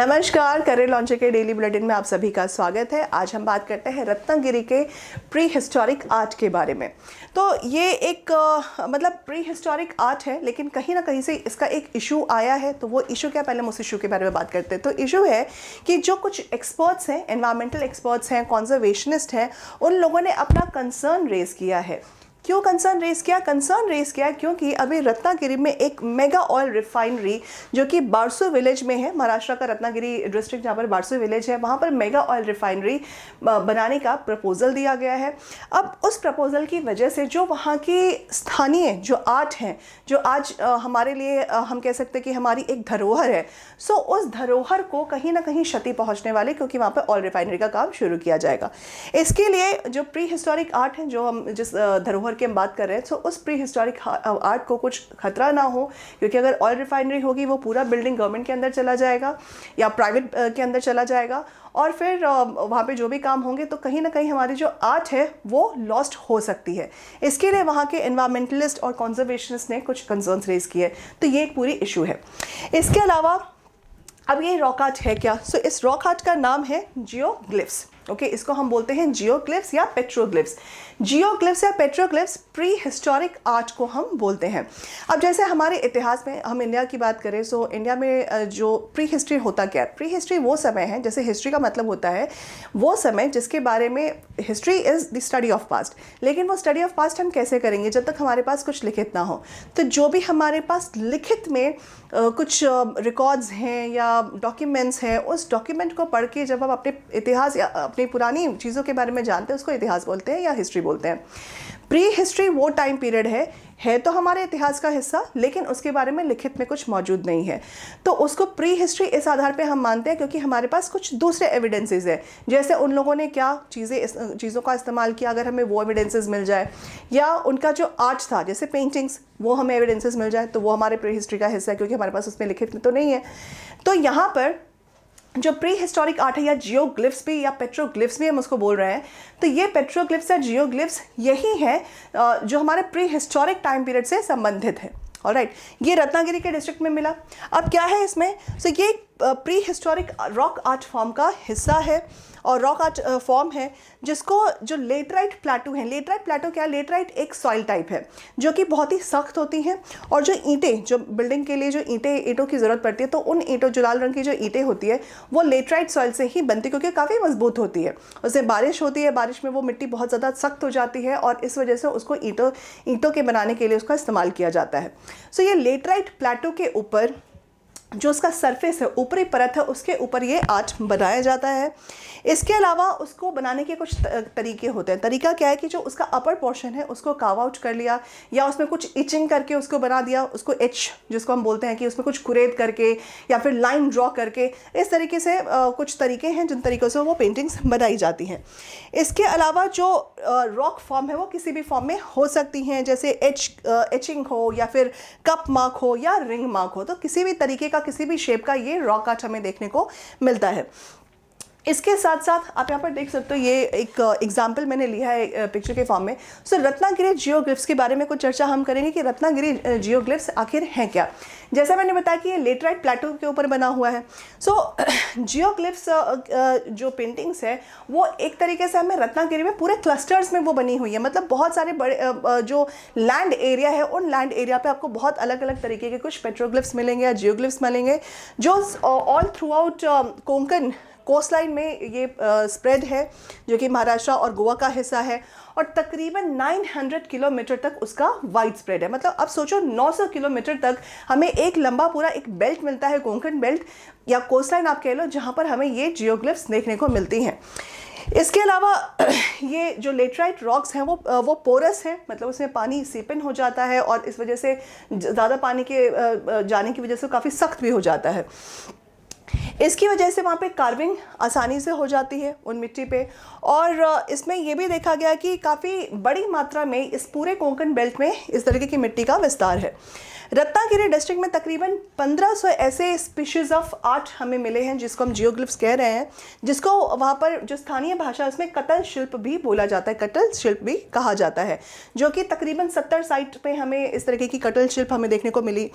नमस्कार, career launcher के daily bulletin में आप सभी का स्वागत है। आज हम बात करते हैं रत्नागिरी के प्री हिस्टोरिक आर्ट के बारे में। तो ये एक प्री हिस्टोरिक आर्ट है, लेकिन कहीं ना कहीं से इसका एक इशू आया है। तो वो इशू क्या, पहले हम उस इशू के बारे में बात करते हैं। तो इशू है कि जो कुछ एक्सपर्ट्स हैं, एनवायरमेंटल एक्सपर्ट्स हैं, कॉन्जर्वेशनिस्ट हैं, उन लोगों ने अपना कंसर्न रेज किया है। क्यों कंसर्न रेस किया? कंसर्न रेस किया क्योंकि अभी रत्नागिरी में एक मेगा ऑयल रिफाइनरी जो कि बारसू विलेज में है, महाराष्ट्र का रत्नागिरी डिस्ट्रिक्ट जहाँ पर बारसू विलेज है, वहाँ पर मेगा ऑयल रिफाइनरी बनाने का प्रपोजल दिया गया है। अब उस प्रपोजल की वजह से जो वहाँ की स्थानीय जो आर्ट हैं, जो आज हमारे लिए हम कह सकते हैं कि हमारी एक धरोहर है, सो उस धरोहर को कहीं ना कहीं क्षति पहुँचने वाली, क्योंकि वहाँ पर ऑयल रिफाइनरी का काम शुरू किया जाएगा। इसके लिए जो प्री हिस्टोरिक आर्ट है, जो हम जिस धरोहर की हम बात कर रहे हैं, तो उस प्री हिस्टोरिक आर्ट को कुछ खतरा ना हो, क्योंकि अगर ऑयल रिफाइनरी होगी वो पूरा बिल्डिंग गवर्नमेंट के अंदर चला जाएगा या प्राइवेट के अंदर चला जाएगा, और फिर वहाँ पे जो भी काम होंगे तो कहीं ना कहीं हमारी जो आर्ट है वो लॉस्ट हो सकती है। इसके लिए वहाँ के एनवायरमेंटलिस्ट और कॉन्जर्वेशनिस्ट ने कुछ कंसर्न्स रेज किए। तो ये एक पूरी इशू है। इसके अलावा अब ये रॉक आर्ट है क्या? सो इस रॉक आर्ट का नाम है जियोग्लिफ्स। ओके, इसको हम बोलते हैं जियोग्लिफ्स या पेट्रोग्लिफ्स। जियोग्लिफ्स या पेट्रोग्लिफ्स प्री हिस्टोरिक आर्ट को हम बोलते हैं। अब जैसे हमारे इतिहास में हम इंडिया की बात करें, सो इंडिया में जो प्री हिस्ट्री होता क्या है? प्री हिस्ट्री वो समय है, जैसे हिस्ट्री का मतलब होता है वो समय जिसके बारे में, history is the study of past, लेकिन वो स्टडी ऑफ पास्ट हम कैसे करेंगे जब तक हमारे पास कुछ लिखित ना हो। तो जो भी हमारे पास लिखित में कुछ रिकॉर्ड्स हैं या डॉक्यूमेंट्स हैं, उस डॉक्यूमेंट को पढ़ के जब हम अपने इतिहास या अपनी पुरानी चीज़ों के बारे में जानते हैं, उसको इतिहास बोलते हैं या हिस्ट्री बोलते हैं। प्री हिस्ट्री वो टाइम पीरियड है तो हमारे इतिहास का हिस्सा, लेकिन उसके बारे में लिखित में कुछ मौजूद नहीं है, तो उसको प्री हिस्ट्री इस आधार पे हम मानते हैं क्योंकि हमारे पास कुछ दूसरे एविडेंसेस है, जैसे उन लोगों ने क्या चीज़ों का इस्तेमाल किया, अगर हमें वो एविडेंसेस मिल जाए, या उनका जो आर्ट था जैसे पेंटिंग्स, वो हमें एविडेंसेस मिल जाए, तो वो हमारे प्री हिस्ट्री का हिस्सा है, क्योंकि हमारे पास उसमें लिखित में तो नहीं है। तो यहाँ पर जो प्री हिस्टोरिक आर्ट है, या जियोग्लिफ्स भी या पेट्रोग्लिफ्स भी हम उसको बोल रहे हैं, तो ये पेट्रोग्लिफ्स या जियोग्लिफ्स यही है जो हमारे प्री हिस्टोरिक टाइम पीरियड से संबंधित है। ऑलराइट, ये रत्नागिरी के डिस्ट्रिक्ट में मिला। अब क्या है इसमें? सो ये pre historic rock art form का हिस्सा है, और रॉक आर्ट फॉर्म है जिसको जो लेटराइट प्लेटू है। लेटराइट प्लेटू क्या है? लेटराइट एक सॉइल टाइप है जो कि बहुत ही सख्त होती हैं, और जो ईंटें, जो बिल्डिंग के लिए जो ईंटों की ज़रूरत पड़ती है, तो उन ईंटों, जो लाल रंग की जो ईंटें होती है, वो लेटराइट सॉइल से ही बनती है, क्योंकि काफ़ी मजबूत होती है। उससे बारिश होती है, बारिश में वो मिट्टी बहुत ज़्यादा सख्त हो जाती है, और इस वजह से उसको ईंटों के बनाने के लिए उसका इस्तेमाल किया जाता है। सो ये लेटराइट प्लेटू के ऊपर जो उसका सरफेस है, ऊपरी परत है, उसके ऊपर ये आर्ट बनाया जाता है। इसके अलावा उसको बनाने के कुछ तरीके होते हैं। तरीका क्या है कि जो उसका अपर पोर्शन है उसको कार्व आउट कर लिया, या उसमें कुछ इचिंग करके उसको बना दिया, उसको एच जिसको हम बोलते हैं कि उसमें कुछ कुरेद करके या फिर लाइन ड्रॉ करके, इस तरीके से कुछ तरीके हैं जिन तरीक़ों से वो पेंटिंग्स बनाई जाती हैं। इसके अलावा जो रॉक फॉर्म है वो किसी भी फॉर्म में हो सकती हैं, जैसे एचिंग हो, या फिर कप मार्क हो, या रिंग मार्क हो। तो किसी भी तरीके का, किसी भी शेप का ये रॉक आर्ट हमें देखने को मिलता है। इसके साथ साथ आप यहाँ पर देख सकते हो, ये एक एग्जाम्पल मैंने लिया है पिक्चर के फॉर्म में। सो रत्नागिरी जियोग्लिफ्स के बारे में कुछ चर्चा हम करेंगे कि रत्नागिरी जियोग्लिफ्स आखिर हैं क्या। जैसा मैंने बताया कि ये लेटराइट प्लेटू के ऊपर बना हुआ है। सो जियोग्लिफ्स जो पेंटिंग्स है वो एक तरीके से हमें रत्नागिरी में पूरे क्लस्टर्स में वो बनी हुई है, मतलब बहुत सारे बड़े जो लैंड एरिया है, उन लैंड एरिया पे आपको बहुत अलग अलग तरीके के कुछ पेट्रोग्लिफ्स मिलेंगे या जियोग्लिफ्स मिलेंगे, जो all throughout Konkan coast line में ये स्प्रेड है, जो कि महाराष्ट्र और गोवा का हिस्सा है, और तकरीबन 900 किलोमीटर तक उसका वाइड स्प्रेड है। मतलब अब सोचो 900 किलोमीटर तक हमें एक लंबा पूरा एक बेल्ट मिलता है, कोंकण बेल्ट या कोस्ट लाइन आप कह लो, जहाँ पर हमें ये जियोग्लिफ्स देखने को मिलती हैं। इसके अलावा ये जो लेटराइट रॉक्स हैं वो पोरस हैं, मतलब उसमें पानी सीप इन हो जाता है, और इस वजह से ज़्यादा पानी के जाने की वजह से काफ़ी सख्त भी हो जाता है। इसकी वजह से वहाँ पे कार्विंग आसानी से हो जाती है उन मिट्टी पे, और इसमें यह भी देखा गया कि काफ़ी बड़ी मात्रा में इस पूरे कोंकण बेल्ट में इस तरीके की मिट्टी का विस्तार है। रत्नागिरी डिस्ट्रिक्ट में तकरीबन 1500 ऐसे स्पीशीज़ ऑफ आर्ट हमें मिले हैं, जिसको हम जियोग्लिफ्स कह रहे हैं, जिसको वहाँ पर जो स्थानीय भाषा है उसमें कटल शिल्प भी बोला जाता है, कटल शिल्प भी कहा जाता है, जो कि तकरीबन 70 साइट पे हमें इस तरीके की कटल शिल्प हमें देखने को मिली।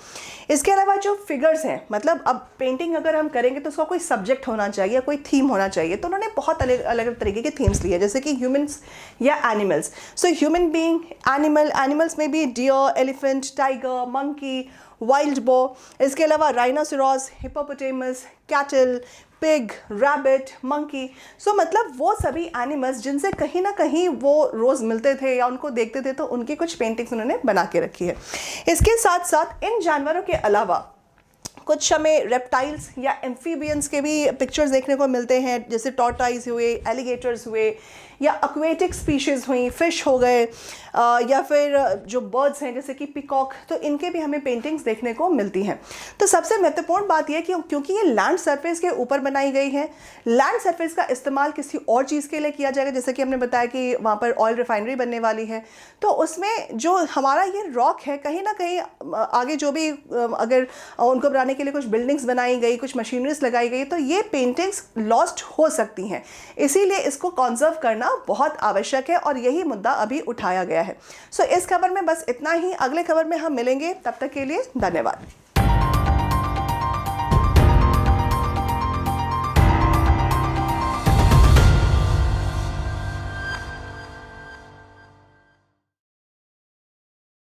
इसके अलावा जो फिगर्स हैं, मतलब अब पेंटिंग अगर हम करेंगे तो उसका कोई सब्जेक्ट होना चाहिए, कोई थीम होना चाहिए। तो उन्होंने बहुत अलग अलग तरीके के थीम्स लिए, जैसे कि ह्यूमंस या animals. So human being, animal, animals में भी deer, elephant, tiger, monkey, wild boar, इसके अलावा rhinoceros, hippopotamus, cattle, pig, rabbit, monkey. So मतलब वो सभी एनिमल्स जिनसे कहीं ना कहीं वो रोज़ मिलते थे या उनको देखते थे, तो उनकी कुछ पेंटिंग्स उन्होंने बना के रखी है। इसके साथ साथ इन जानवरों के अलावा कुछ हमें रेप्टाइल्स या एम्फीबियंस के भी पिक्चर्स देखने को मिलते हैं, जैसे टॉर्टाइज हुए, एलिगेटर्स हुए, या एक्वेटिक स्पीशीज़ हुई, फिश हो गए, या फिर जो बर्ड्स हैं जैसे कि पिकॉक, तो इनके भी हमें पेंटिंग्स देखने को मिलती हैं। तो सबसे महत्वपूर्ण बात यह कि क्योंकि ये लैंड सरफेस के ऊपर बनाई गई है, लैंड सरफेस का इस्तेमाल किसी और चीज़ के लिए किया जाएगा, जैसे कि हमने बताया कि वहाँ पर ऑयल रिफाइनरी बनने वाली है, तो उसमें जो हमारा ये रॉक है कहीं ना कहीं आगे जो भी अगर उनको बनाने के लिए कुछ बिल्डिंग्स बनाई गई, कुछ मशीनरीज लगाई गई, तो ये पेंटिंग्स लॉस्ट हो सकती हैं। इसीलिए इसको कॉन्जर्व करना बहुत आवश्यक है और यही मुद्दा अभी उठाया गया है। सो इस खबर में बस इतना ही। अगले खबर में हम मिलेंगे, तब तक के लिए धन्यवाद।